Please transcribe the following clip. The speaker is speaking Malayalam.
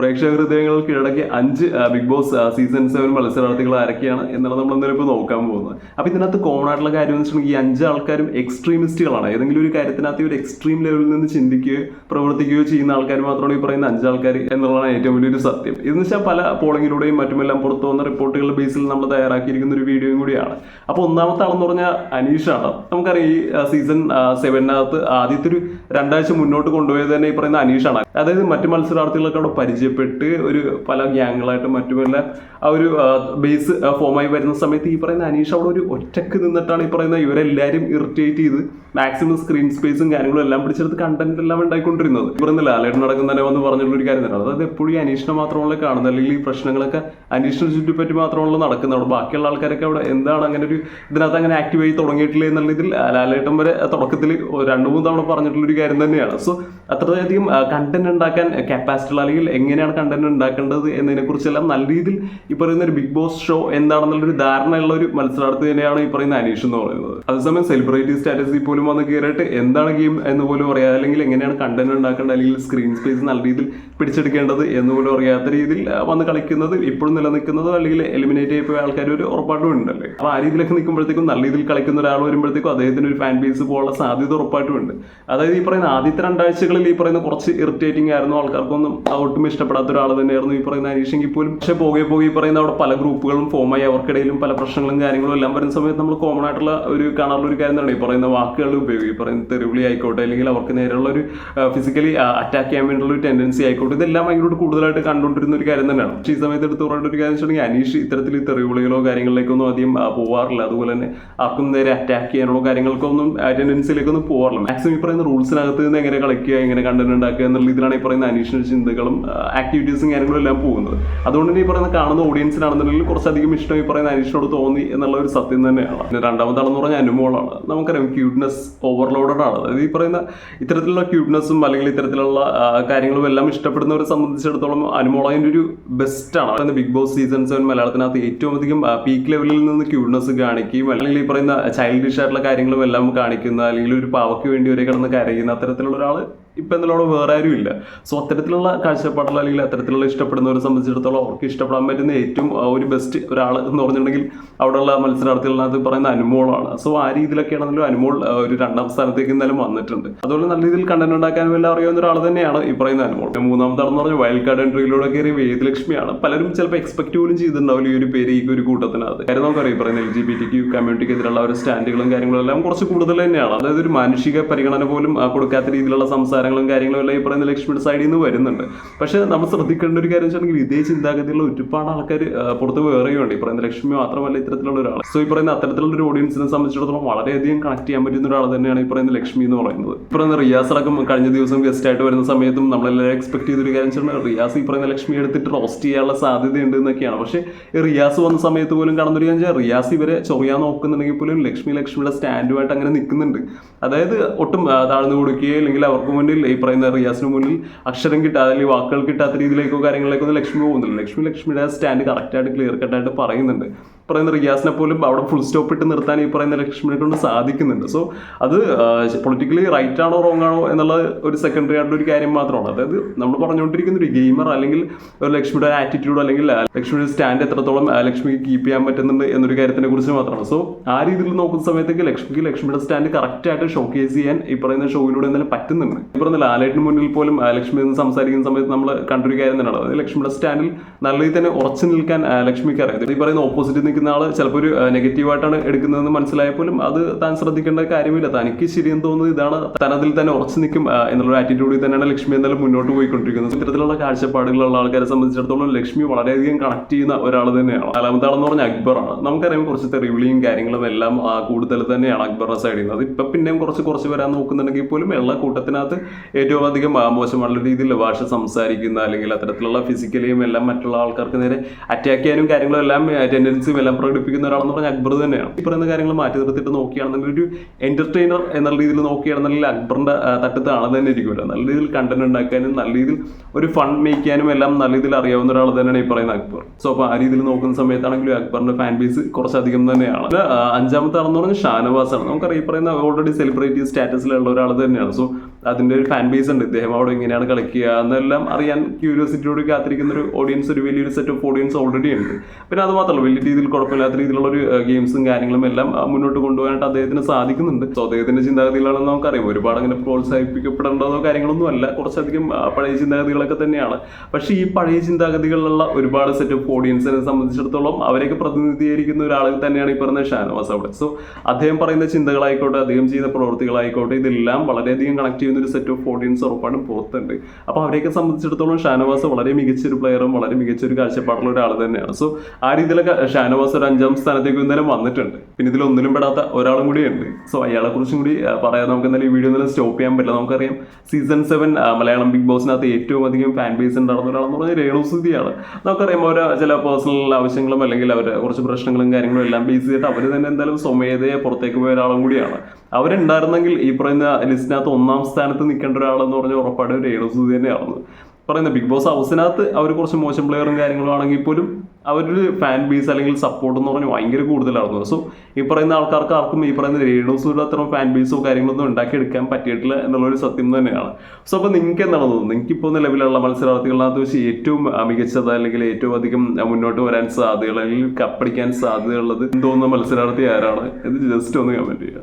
പ്രേക്ഷക ഹൃദയങ്ങൾ കീഴടക്കിയ 5 ബിഗ് ബോസ് സീസൺ 7 മത്സരാർത്ഥികൾ ആരൊക്കെയാണ് എന്നുള്ളത് നമ്മൾ എന്തായാലും ഇപ്പോൾ നോക്കാൻ പോകുന്നത്. അപ്പോൾ ഇതിനകത്ത് കോമൺ ആയിട്ടുള്ള കാര്യം എന്ന് വെച്ചിട്ടുണ്ടെങ്കിൽ ഈ 5 ആൾക്കാരും എക്സ്ട്രീമിസ്റ്റുകളാണ്. ഏതെങ്കിലും ഒരു കാര്യത്തിനകത്ത് ഒരു എക്സ്ട്രീം ലെവലിൽ നിന്ന് ചിന്തിക്കുകയോ പ്രവർത്തിക്കുകയോ ചെയ്യുന്ന ആൾക്കാർ മാത്രമാണ് ഈ പറയുന്ന 5 ആൾക്കാർ എന്നുള്ളതാണ് ഏറ്റവും വലിയൊരു സത്യം. ഇതെന്ന് വെച്ചാൽ പല പോളിങ്ങിലൂടെയും മറ്റുമെല്ലാം പുറത്തു വന്ന റിപ്പോർട്ടുകളുടെ ബേസിൽ നമ്മൾ തയ്യാറാക്കിയിരിക്കുന്ന ഒരു വീഡിയോയും കൂടിയാണ്. അപ്പോൾ ഒന്നാമത്തെ ആളെന്ന് പറഞ്ഞാൽ അനീഷാണ്. നമുക്കറിയാം ഈ സീസൺ 7-നകത്ത് ആദ്യത്തെ ഒരു 2 ആഴ്ച മുന്നോട്ട് കൊണ്ടുപോയത് തന്നെ ഈ പറയുന്ന അനീഷാണ്. അതായത് മറ്റു മത്സരാർത്ഥികളൊക്കെ അവിടെ പരിചയപ്പെട്ട് ഒരു പല ഗ്യാങ്ങുകളായിട്ടും മറ്റുമെല്ലാം ആ ഒരു ബേസ് ഫോമായി വരുന്ന സമയത്ത് ഈ പറയുന്ന അനീഷ് അവിടെ ഒരു ഒറ്റക്ക് നിന്നിട്ടാണ് ഈ പറയുന്ന ഇവരെല്ലാവരും ഇറിറ്റേറ്റ് ചെയ്ത് മാക്സിമം സ്ക്രീൻ സ്പേസും കാര്യങ്ങളും എല്ലാം പിടിച്ചെടുത്ത് കണ്ടന്റ് എല്ലാം ഉണ്ടായിക്കൊണ്ടിരുന്നത്. ഇവിടുന്ന് ലാലേട്ടൻ നടക്കുന്ന തന്നെ വന്ന് പറഞ്ഞുള്ള ഒരു കാര്യം തന്നെ, അതായത് എപ്പോഴും അനീഷിനെ മാത്രമല്ല കാണുന്നത്, അല്ലെങ്കിൽ ഈ പ്രശ്നങ്ങളൊക്കെ അനീഷിനെ ചുറ്റിപ്പറ്റി മാത്രമല്ല നടക്കുന്നത്. അവിടെ ബാക്കിയുള്ള ആൾക്കാരൊക്കെ അവിടെ എന്താണ് അങ്ങനെ ഒരു ഇതിനകത്ത് അങ്ങനെ ആക്റ്റീവ് ആയി തുടങ്ങിയിട്ടില്ല എന്നുള്ള ഇതിൽ ലാലേട്ടൻ വരെ തുടക്കത്തിൽ 2-3 തവണ പറഞ്ഞിട്ടുള്ളൊരു കാര്യം തന്നെയാണ്. സോ അത്രയധികം കണ്ടന്റ് ഉണ്ടാക്കാൻ കപ്പാസിറ്റി ഉള്ള, അല്ലെങ്കിൽ എങ്ങനെയാണ് കണ്ടന്റ് ഉണ്ടാക്കേണ്ടത് എന്നതിനെ കുറിച്ചെല്ലാം നല്ല രീതിയിൽ ഈ പറയുന്ന ഒരു ബിഗ് ബോസ് ഷോ എന്താണെന്നുള്ളൊരു ധാരണയുള്ള ഒരു മത്സരാർത്ഥി തന്നെയാണ് ഈ പറയുന്ന അനീഷ് എന്ന് പറയുന്നത്. അതേസമയം സെലിബ്രിറ്റി സ്റ്റാറ്റസിൽ പോലും വന്ന് കയറിയിട്ട് എന്താണ് ഗെയിം എന്ന് പോലും അറിയാതെ, അല്ലെങ്കിൽ എങ്ങനെയാണ് കണ്ടന്റ് ഉണ്ടാക്കേണ്ടത്, അല്ലെങ്കിൽ സ്ക്രീൻ സ്പേസ് നല്ല രീതിയിൽ പിടിച്ചെടുക്കേണ്ടത് എന്ന് പോലും അറിയാത്ത രീതിയിൽ വന്ന് കളിക്കുന്നത്, ഇപ്പോഴും നിലനിൽക്കുന്നതോ അല്ലെങ്കിൽ എലിമിനേറ്റ് ചെയ്യപ്പോയ ആൾക്കാർ ഒരു ഉറപ്പായിട്ടും ഉണ്ടല്ലേ. അപ്പോൾ ആ രീതിയിലൊക്കെ നിൽക്കുമ്പോഴത്തേക്കും നല്ല രീതിയിൽ കളിക്കുന്ന ഒരാൾ വരുമ്പോഴത്തേക്കും അദ്ദേഹത്തിന് ഒരു ഫാൻ ബേസ് പോലുള്ള സാധ്യത ഉറപ്പായിട്ടും ഉണ്ട്. അതായത് ഈ പറയുന്ന ആദ്യത്തെ 2 ആഴ്ചകളിൽ ഈ പറയുന്ന കുറച്ച് ഇറിറ്റേറ്റിംഗ് ആയിരുന്നു, ആൾക്കാർക്കൊന്നും ഒട്ടും ഇഷ്ടപ്പെടാത്ത ഒരാൾ തന്നെയായിരുന്നു ഈ പറയുന്ന അനീഷെങ്കിൽ പോലും. പക്ഷേ പോകെ ഈ പറയുന്ന അവിടെ പല ഗ്രൂപ്പുകളും ഫോമായി അവർക്കിടയിലും പല പ്രശ്നങ്ങളും കാര്യങ്ങളും എല്ലാം വരുന്ന സമയത്ത് നമ്മൾ കോമൺ ആയിട്ടുള്ള ഒരു കാണാറുള്ള ഒരു കാര്യം എന്താണ് ഈ പറയുന്ന വാക്കുകൾ ഉപയോഗിക്കും. ഈ പറയുന്ന തെരുവിളി ആയിക്കോട്ടെ, അല്ലെങ്കിൽ അവർക്ക് നേരെയുള്ള ഒരു ഫിസിക്കലി അറ്റാക്ക് ചെയ്യാൻ വേണ്ടിയുള്ള ഒരു ടെൻഡൻസി ആയിക്കോട്ടെ, ഇതെല്ലാം ഭയങ്കര കൂടുതലായിട്ട് കണ്ടുകൊണ്ടിരുന്ന ഒരു കാര്യം തന്നെയാണ്. പക്ഷേ ഈ സമയത്ത് എടുത്ത് പറയേണ്ട ഒരു കാര്യം വെച്ചിട്ടുണ്ടെങ്കിൽ അനീഷ് ഇത്തരത്തിൽ തെരുവിളികളോ കാര്യങ്ങളിലേക്കൊന്നും അധികം പോവാറില്ല. അതുപോലെ തന്നെ ആർക്കും നേരെ അറ്റാക്ക് ചെയ്യാനുള്ള കാര്യങ്ങൾക്കൊന്നും ടെൻഡൻസിയിലേക്കൊന്നും പോകാറില്ല. മാക്സിമം ഈ പറയുന്ന റൂൾസിനകത്ത് നിന്ന് എങ്ങനെ കളിക്കുക, എങ്ങനെ കണ്ടന്റ് ഉണ്ടാക്കുക എന്നുള്ള ഇതിലാണ് ഈ പറയുന്ന അനീഷിന്റെ ചിന്തകളും ആക്ടിവിറ്റീസും കാര്യങ്ങളും എല്ലാം പോകുന്നത്. അതുകൊണ്ട് തന്നെ ഈ പറയുന്ന കാണുന്ന ഓഡിയൻസിനാണെന്നുണ്ടെങ്കിൽ കുറച്ചധികം ഇഷ്ടം ഈ പറയുന്ന അനീഷിനോട് തോന്നി എന്നുള്ള ഒരു സത്യം തന്നെയാണ്. പിന്നെ രണ്ടാമത്തെ ആളെന്ന് പറഞ്ഞാൽ അനുമോളാണ്. നമുക്കറിയാം ക്യൂട്ട്നെസ് ഓവർലോഡഡ് ആണ്. അതായത് ഈ പറയുന്ന ഇത്തരത്തിലുള്ള ക്യൂട്ട്നെസ്സും അല്ലെങ്കിൽ ഇത്തരത്തിലുള്ള കാര്യങ്ങളും എല്ലാം ഇഷ്ടപ്പെടുന്നവരെ സംബന്ധിച്ചിടത്തോളം അനുമോൾ അതിൻ്റെ ഒരു ബെസ്റ്റാണ്. ബിഗ് ബോസ് സീസൺ 7 മലയാളത്തിനകത്ത് ഏറ്റവും അധികം പീക്ക് ലെവലിൽ നിന്ന് ക്യൂട്ട്നെസ് കാണിക്കുകയും അല്ലെങ്കിൽ ഈ പറയുന്ന ചൈൽഡിഷ് ആയിട്ടുള്ള കാര്യങ്ങളും എല്ലാം കാണിക്കുന്ന, അല്ലെങ്കിൽ ഒരു പാവയ്ക്ക് വേണ്ടി ഒരേ കിടന്ന് കരയുന്ന അത്തരത്തിലുള്ള ഒരാൾ ഇപ്പം എന്നുള്ള വേറെ ആരും ഇല്ല. സോ അത്തരത്തിലുള്ള കാഴ്ചപ്പാടുള്ള, അല്ലെങ്കിൽ അത്തരത്തിലുള്ള ഇഷ്ടപ്പെടുന്നവരെ സംബന്ധിച്ചിടത്തോളം അവർക്ക് ഇഷ്ടപ്പെടാൻ പറ്റുന്ന ഏറ്റവും ഒരു ബെസ്റ്റ് ഒരാൾ എന്ന് പറഞ്ഞിട്ടുണ്ടെങ്കിൽ അവിടെയുള്ള മത്സരാർത്ഥികളിനകത്ത് പറയുന്ന അനുമോളാണ്. സോ ആ രീതിയിലൊക്കെയാണെങ്കിലും അനുമോൾ ഒരു 2ാം സ്ഥാനത്തേക്ക് എന്തായാലും വന്നിട്ടുണ്ട്. അതുപോലെ നല്ല രീതിയിൽ കണ്ടന്റ് ഉണ്ടാക്കാനും എല്ലാം അറിയാവുന്ന ഒരാൾ തന്നെയാണ് ഈ പറയുന്ന അനുമോൾ. 3ാമത്തെ ആളെന്ന് പറഞ്ഞാൽ വൈൽഡ് കാർഡ് എൻട്രിയിലൂടെ കയറിയ വേദലക്ഷ്മിയാണ്. പലരും ചിലപ്പോൾ എക്സ്പെക്ട് പോലും ചെയ്തിട്ടുണ്ടാവില്ല ഈ ഒരു പേര് ഈ ഒരു കൂട്ടത്തിനകത്ത്. കാര്യം നമുക്കറിയാം ഈ പറയുന്ന LGBT കമ്മ്യൂണിറ്റിക്ക് എതിരുള്ള ഒരു സ്റ്റാൻഡുകളും കാര്യങ്ങളും എല്ലാം കുറച്ച് കൂടുതൽ തന്നെയാണ്. അതായത് ഒരു മാനുഷിക പരിഗണന പോലും കൊടുക്കാത്ത രീതിയിലുള്ള സംസാരങ്ങളും കാര്യങ്ങളും എല്ലാം ഈ പറയുന്ന ലക്ഷ്മിയുടെ സൈഡിൽ നിന്ന് വരുന്നുണ്ട്. പക്ഷേ നമ്മൾ ശ്രദ്ധിക്കേണ്ട ഒരു കാര്യം വെച്ചിട്ടുണ്ടെങ്കിൽ ഇതേ ചിന്താഗതിയുള്ള ഒരുപാട് ആൾക്കാർ പുറത്ത് വേറെയുണ്ട്. ഈ പറയുന്ന ലക്ഷ്മി മാത്രമല്ല ഇത്തരത്തിലുള്ള ഒരാൾ. സോ ഈ പറയുന്ന അത്തരത്തിലുള്ള ഒരു ഓഡിയൻസിനെ സംബന്ധിച്ചിടത്തോളം വളരെയധികം കണക്ട് ചെയ്യാൻ പറ്റുന്ന ഒരാൾ തന്നെയാണ് ഈ പറയുന്ന ലക്ഷ്മി എന്ന് പറയുന്നത്. ഈ പറയുന്ന റിയാസ് അടക്കം കഴിഞ്ഞ ദിവസം ഗസ്റ്റ് ആയിട്ട് വരുന്ന സമയത്തും നമ്മളെല്ലാവരും എക്സ്പെക്ട് ചെയ്തൊരു കാര്യം വെച്ചിട്ടുണ്ടെങ്കിൽ റിയാസ് ഈ പറയുന്ന ലക്ഷ്മി എടുത്തിട്ട് റോസ്റ്റ് ചെയ്യാനുള്ള സാധ്യതയുണ്ട് എന്നൊക്കെയാണ്. പക്ഷേ ഈ റിയാസ് വന്ന സമയത്ത് പോലും കാണുന്നൊരു കാര്യം വെച്ചാൽ റിയാസ് ഇവരെ ചൊറിയാൻ നോക്കുന്നുണ്ടെങ്കിൽ പോലും ലക്ഷ്മിയുടെ സ്റ്റാൻഡുമായിട്ട് അങ്ങനെ നിൽക്കുന്നുണ്ട്. അതായത് ഒട്ടും താഴ്ന്നു കൊടുക്കുകയോ അല്ലെങ്കിൽ അവർക്ക് മുന്നിൽ ഈ പറയുന്ന റിയാസിന് മുന്നിൽ അക്ഷരം കിട്ടാതെ അല്ലെങ്കിൽ വാക്കുകൾ കിട്ടാത്ത രീതിയിലേക്കോ കാര്യങ്ങളിലേക്കോ ഒന്നും ലക്ഷ്മി പോകുന്നില്ല. ലക്ഷ്മിയുടെ സ്റ്റാൻഡ് കറക്റ്റായിട്ട് ക്ലിയർ കട്ടായിട്ട് പറയുന്നുണ്ട്. പറയുന്ന റിയാസിനെ പോലും അവിടെ ഫുൾ സ്റ്റോപ്പ് ഇട്ട് നിർത്താൻ ഈ പറയുന്ന ലക്ഷ്മിനെ കൊണ്ട് സാധിക്കുന്നുണ്ട്. സോ അത് പൊളിറ്റിക്കലി റൈറ്റ് ആണോ റോങ് ആണോ എന്നുള്ള ഒരു സെക്കൻഡറി ആയിട്ടുള്ള ഒരു കാര്യം മാത്രമാണ്. അതായത് നമ്മൾ പറഞ്ഞുകൊണ്ടിരിക്കുന്ന ഒരു ഗെയിമർ അല്ലെങ്കിൽ ഒരു ലക്ഷ്മിയുടെ ആറ്റിറ്റ്യൂഡ് അല്ലെങ്കിൽ ലക്ഷ്മിയുടെ സ്റ്റാൻഡ് എത്രത്തോളം ലക്ഷ്മിക്ക് കീപ്പ് ചെയ്യാൻ പറ്റുന്നുണ്ട് എന്നൊരു കാര്യത്തിനെ കുറിച്ച് മാത്രമാണ്. സോ ആ രീതിയിൽ നോക്കുന്ന സമയത്തേക്ക് ലക്ഷ്മിയുടെ സ്റ്റാൻഡ് കറക്റ്റായിട്ട് ഷോക്കേസ് ചെയ്യാൻ ഈ പറയുന്ന ഷോയിലൂടെ എന്തായാലും പറ്റുന്നുണ്ട്. ഈ പറയുന്ന ലാലേട്ടിന് മുന്നിൽ പോലും ലക്ഷ്മി നിന്ന് സംസാരിക്കുന്ന സമയത്ത് നമ്മൾ കണ്ടൊരു കാര്യം തന്നെയാണ്. അതായത് ലക്ഷ്മിയുടെ സ്റ്റാൻഡിൽ നല്ല രീതിയിൽ തന്നെ ഉറച്ചു നിൽക്കാൻ ലക്ഷ്മിക്ക് അറിയാം. ഈ പറയുന്ന ഓപ്പോസിറ്റ് നിൽക്കുന്ന ആൾ ചിലപ്പോൾ ഒരു നെഗറ്റീവായിട്ടാണ് എടുക്കുന്നതെന്ന് മനസ്സിലായപ്പോലും അത് താൻ ശ്രദ്ധിക്കേണ്ട കാര്യമില്ല. തനിക്ക് ശരിയെന്ന് തോന്നുന്നത് ഇതാണ്, താൻ അതിൽ തന്നെ ഉറച്ചു നിൽക്കും എന്നുള്ള ആറ്റിറ്റ്യൂഡിൽ തന്നെയാണ് ലക്ഷ്മി എന്തായാലും മുന്നോട്ട് പോയിക്കൊണ്ടിരിക്കുന്നത്. ഇത്തരത്തിലുള്ള കാഴ്ചപ്പാടുകളുള്ള ആൾക്കാരെ സംബന്ധിച്ചിടത്തോളം ലക്ഷ്മി വളരെയധികം കണക്ട് ചെയ്യുന്ന ഒരാൾ തന്നെയാണ്. 4ാമത്തെ ആളെന്ന് പറഞ്ഞാൽ അക്ബറാണ്. നമുക്കറിയാം കുറച്ച് തെറിവിളിയും കാര്യങ്ങളും എല്ലാം കൂടുതൽ തന്നെയാണ് അക്ബറിന്റെ സൈഡിൽ നിന്ന്. അത് ഇപ്പം പിന്നെയും കുറച്ച് വരാൻ നോക്കുന്നുണ്ടെങ്കിൽ പോലും ഉള്ള കൂട്ടത്തിനകത്ത് ഏറ്റവും അധികം മോശമായുള്ള രീതിയിൽ ഭാഷ സംസാരിക്കുന്ന, അല്ലെങ്കിൽ അത്തരത്തിലുള്ള ഫിസിക്കലിയും എല്ലാം മറ്റുള്ള ആൾക്കാർക്ക് നേരെ അറ്റാക്ക് ചെയ്യാനും കാര്യങ്ങളും എല്ലാം ടെൻഡൻസിയും എല്ലാം പ്രകടിപ്പിക്കുന്ന ഒരാളെന്ന് പറഞ്ഞാൽ അക്ബർ തന്നെയാണ്. ഈ പറയുന്ന കാര്യങ്ങൾ മാറ്റി നിർത്തിയിട്ട് നോക്കുകയാണെന്നുണ്ടെങ്കിൽ ഒരു എന്റർടൈനർ എന്നുള്ള രീതിയിൽ നോക്കുകയാണെന്നുണ്ടെങ്കിൽ അക്ബറിന്റെ തട്ടത്ത് ആൾ തന്നെ ഇരിക്കുമല്ലോ. നല്ല രീതിയിൽ കണ്ടന്റ് ഉണ്ടാക്കാനും നല്ല രീതിയിൽ ഒരു ഫൺ മേക്ക് ചെയ്യാനും എല്ലാം നല്ല രീതിയിൽ അറിയാവുന്ന ഒരാൾ തന്നെയാണ് ഈ പറയുന്ന അക്ബർ. സോ അപ്പോൾ ആ രീതിയിൽ നോക്കുന്ന സമയത്താണെങ്കിലും അക്ബറിന്റെ ഫാൻ ബേസ് കുറച്ചധികം തന്നെയാണ്. 5ാമത്തെ ആളെന്ന് പറഞ്ഞാൽ ഷാനവാസാണ്. നമുക്കറിയാം ഈ പറയുന്ന ഓൾറെഡി സെലിബ്രിറ്റി സ്റ്റാറ്റസിലുള്ള ഒരാൾ തന്നെയാണ്. സോ അതിൻ്റെ ഒരു ഫാൻ ബേസ് ഉണ്ട്, ഇദ്ദേഹം അവിടെ എങ്ങനെയാണ് കളിക്കുക എന്നെല്ലാം അറിയാൻ ക്യൂരിയോസിറ്റിയോട് കാത്തിരിക്കുന്ന ഒരു ഓഡിയൻസ്, ഒരു വലിയൊരു സെറ്റ് ഓഫ് ഓഡിയൻസ് ഓൾറെഡി ഉണ്ട്. പിന്നെ അത് മാത്രമല്ല വലിയ രീതിയിൽ കുഴപ്പമില്ലാത്ത രീതിയിലുള്ള ഒരു ഗെയിംസും കാര്യങ്ങളും എല്ലാം മുന്നോട്ട് കൊണ്ടുപോകാനായിട്ട് അദ്ദേഹത്തിന് സാധിക്കുന്നുണ്ട്. സോ അദ്ദേഹത്തിന്റെ ചിന്താഗതികളാണെന്ന് നമുക്കറിയാം. ഒരുപാട് അങ്ങനെ പ്രോത്സാഹിപ്പിക്കപ്പെടേണ്ടതോ കാര്യങ്ങളൊന്നും അല്ല, കുറച്ചധികം പഴയ ചിന്താഗതികളൊക്കെ തന്നെയാണ്. പക്ഷേ ഈ പഴയ ചിന്താഗതികളിലുള്ള ഒരുപാട് സെറ്റ് ഓഫ് ഓഡിയൻസിനെ സംബന്ധിച്ചിടത്തോളം അവരെയൊക്കെ പ്രതിനിധീകരിക്കുന്ന ഒരാൾ തന്നെയാണ് ഈ പറയുന്ന ഷാനവാസ് അവിടെ. സോ അദ്ദേഹം പറയുന്ന ചിന്തകളായിക്കോട്ടെ, അദ്ദേഹം ചെയ്യുന്ന പ്രവൃത്തികളായിക്കോട്ടെ, ഇതെല്ലാം വളരെയധികം കണക്ട് ചെയ്യുന്ന ഒരു സെറ്റ് ഓഫ് ഓഡിയൻസ് ഉറപ്പാടും പുറത്തുണ്ട്. അപ്പോൾ അവരെയൊക്കെ സംബന്ധിച്ചിടത്തോളം ഷാനവാസ് വളരെ മികച്ചൊരു പ്ലെയറും വളരെ മികച്ചൊരു കാഴ്ചപ്പാടുള്ള ഒരാൾ തന്നെയാണ്. സോ ആ രീതിയിലൊക്കെ ഷാനവാസ് ഒരു 5ാം സ്ഥാനത്തേക്ക് എന്തായാലും വന്നിട്ടുണ്ട്. പിന്നെ ഇതിൽ ഒന്നിലും പെടാത്ത ഒരാളും കൂടി ഉണ്ട്. സോ അയാളെ കുറിച്ചും കൂടി പറയാതെ നമുക്ക് എന്തായാലും ഈ വീഡിയോ ഒന്നും സ്റ്റോപ്പ് ചെയ്യാൻ പറ്റില്ല. നമുക്കറിയാം സീസൺ 7 മലയാളം ബിഗ് ബോസിനകത്ത് ഏറ്റവും അധികം ഫാൻ ബേസ് ഉണ്ടായിരുന്ന ഒരാളെന്ന് പറഞ്ഞാൽ രേണുസുതിയാണ്. നമുക്കറിയാം അവരെ ചില പേഴ്സണൽ ആവശ്യങ്ങളും അല്ലെങ്കിൽ അവരുടെ കുറച്ച് പ്രശ്നങ്ങളും കാര്യങ്ങളും എല്ലാം ബേസ് ചെയ്തിട്ട് അവർ തന്നെ എന്തായാലും സ്വമേധയെ പുറത്തേക്ക് പോയ ഒരാളും കൂടിയാണ്. അവരുണ്ടായിരുന്നെങ്കിൽ ഈ പറയുന്ന ലിസ്റ്റിനകത്ത് 1ാം സ്ഥാനത്ത് നിൽക്കേണ്ട ഒരാളെന്ന് പറഞ്ഞാൽ ഉറപ്പായിട്ടും രേണുസുതി തന്നെയായിരുന്നു. പറയുന്നത് ബിഗ് ബോസ് ഹൗസിനകത്ത് അവർ കുറച്ച് മോശം പ്ലെയറും കാര്യങ്ങളും ആണെങ്കിൽ പോലും അവരൊരു ഫാൻ ബേസ് അല്ലെങ്കിൽ സപ്പോർട്ട് എന്ന് പറഞ്ഞാൽ ഭയങ്കര കൂടുതലായിരുന്നു. സോ ഈ പറയുന്ന ആൾക്കാർക്ക് ആർക്കും ഈ പറയുന്ന രേണുസുയുടെ അത്തരം ഫാൻ ബേസോ കാര്യങ്ങളൊന്നും ഉണ്ടാക്കിയെടുക്കാൻ പറ്റിയിട്ടില്ല എന്നുള്ളൊരു സത്യം തന്നെയാണ്. സോ അപ്പോൾ നിങ്ങൾക്ക് എന്താണ് തോന്നുന്നത്? നിങ്ങൾക്കിപ്പോൾ നിലവിലുള്ള മത്സരാർത്ഥികളിനകത്ത് വെച്ച് ഏറ്റവും മികച്ചത് അല്ലെങ്കിൽ ഏറ്റവും അധികം മുന്നോട്ട് വരാൻ സാധ്യതയുള്ള അല്ലെങ്കിൽ കപ്പടിക്കാൻ സാധ്യതയുള്ളത് തോന്നുന്ന മത്സരാർത്ഥി ആരാണ്? ഇത് ജസ്റ്റ് ഒന്ന് കമന്റ് ചെയ്യുക.